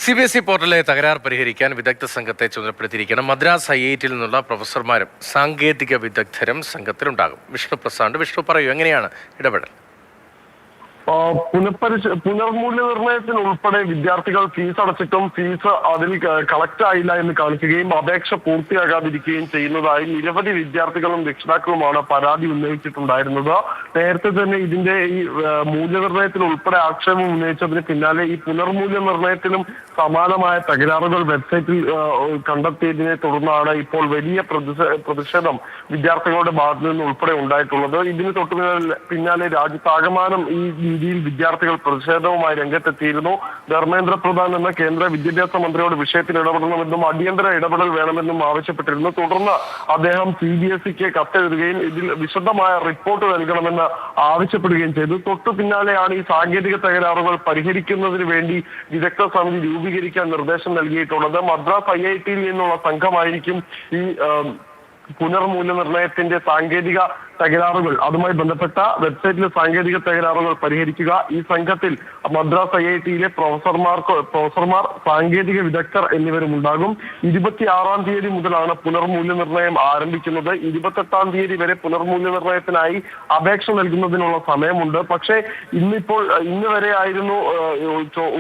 CBSE പോർട്ടലിലെ തകരാർ പരിഹരിക്കാൻ വിദഗ്ധ സംഘത്തെ ചുമതലപ്പെടുത്തിയിരിക്കണം. മദ്രാസ് IIT നിന്നുള്ള പ്രൊഫസർമാരും സാങ്കേതിക വിദഗ്ധരും സംഘത്തിലുണ്ടാകും. വിഷ്ണു പ്രസാദ്, വിഷ്ണു പറയൂ, എങ്ങനെയാണ് ഇടപെടൽ? പുനർമൂല്യനിർണ്ണയത്തിന് ഉൾപ്പെടെ വിദ്യാർത്ഥികൾ ഫീസ് അടച്ചിട്ടും ഫീസ് അതിൽ കളക്ട് ആയില്ല എന്ന് കാണിക്കുകയും അപേക്ഷ പൂർത്തിയാകാതിരിക്കുകയും ചെയ്യുന്നതായി നിരവധി വിദ്യാർത്ഥികളും രക്ഷിതാക്കളുമാണ് പരാതി ഉന്നയിച്ചിട്ടുണ്ടായിരുന്നത്. നേരത്തെ തന്നെ ഇതിന്റെ ഈ മൂല്യനിർണ്ണയത്തിൽ ഉൾപ്പെടെ ആക്ഷേപം ഉന്നയിച്ചതിന് പിന്നാലെ ഈ പുനർമൂല്യനിർണ്ണയത്തിലും സമാനമായ തകരാറുകൾ വെബ്സൈറ്റിൽ കണ്ടെത്തിയതിനെ തുടർന്നാണ് ഇപ്പോൾ വലിയ പ്രതിഷേധം വിദ്യാർത്ഥികളുടെ ഭാഗത്തു നിന്ന് ഉൾപ്പെടെ ഉണ്ടായിട്ടുള്ളത്. ഇതിന് തൊട്ടു പിന്നാലെ രാജ്യത്താകമാനം ഈ രീതിയിൽ വിദ്യാർത്ഥികൾ പ്രതിഷേധവുമായി രംഗത്തെത്തിയിരുന്നു. ധർമ്മേന്ദ്ര പ്രധാൻ എന്ന കേന്ദ്ര വിദ്യാഭ്യാസ മന്ത്രിയോട് വിഷയത്തിൽ ഇടപെടണമെന്നും അടിയന്തര ഇടപെടൽ വേണമെന്നും ആവശ്യപ്പെട്ടിരുന്നു. തുടർന്ന് അദ്ദേഹം CBSEക്ക് കത്തെഴുതുകയും ഇതിൽ വിശദമായ റിപ്പോർട്ട് നൽകണമെന്ന് ആവശ്യപ്പെടുകയും ചെയ്തു. തൊട്ടു പിന്നാലെയാണ് ഈ സാങ്കേതിക തകരാറുകൾ പരിഹരിക്കുന്നതിന് വേണ്ടി വിദഗ്ധ സമിതി രൂപീകരിക്കാൻ നിർദ്ദേശം നൽകിയിട്ടുള്ളത്. മദ്രാസ് IIT നിന്നുള്ള സംഘമായിരിക്കും ഈ പുനർമൂല്യനിർണ്ണയത്തിന്റെ സാങ്കേതിക തകരാറുകൾ, അതുമായി ബന്ധപ്പെട്ട വെബ്സൈറ്റിലെ സാങ്കേതിക തകരാറുകൾ പരിഹരിക്കുക. ഈ സംഘത്തിൽ മദ്രാസ് IIT പ്രൊഫസർമാർ, സാങ്കേതിക വിദഗ്ധർ എന്നിവരും ഉണ്ടാകും. 26-ാം തീയതി മുതലാണ് പുനർമൂല്യനിർണ്ണയം ആരംഭിക്കുന്നത്. 28-ാം തീയതി വരെ പുനർമൂല്യനിർണ്ണയത്തിനായി അപേക്ഷ നൽകുന്നതിനുള്ള സമയമുണ്ട്. പക്ഷേ ഇന്ന് വരെ ആയിരുന്നു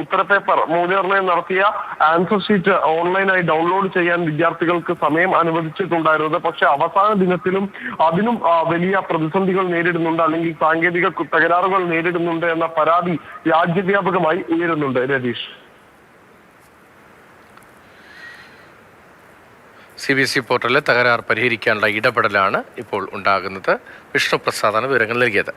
ഉത്തരപേപ്പർ മൂല്യനിർണ്ണയം നടത്തിയ ആൻസർ ഷീറ്റ് ഓൺലൈനായി ഡൗൺലോഡ് ചെയ്യാൻ വിദ്യാർത്ഥികൾക്ക് സമയം അനുവദിച്ചിട്ടുണ്ടായിരുന്നത്. പക്ഷെ അവസാന ദിനത്തിലും അതിനും വലിയ പ്രതിസന്ധികൾ നേരിടുന്നുണ്ട്, അല്ലെങ്കിൽ സാങ്കേതിക തകരാറുകൾ നേരിടുന്നുണ്ട് എന്ന പരാതി രാജ്യവ്യാപകമായി ഉയരുന്നുണ്ട്. രതീഷ്, CBSE പോർട്ടലിലെ തകരാർ പരിഹരിക്കാനുള്ള ഇടപെടലാണ് ഇപ്പോൾ ഉണ്ടാകുന്നത്. വിഷ്ണു പ്രസാദാണ് വിവരങ്ങൾ നൽകിയത്.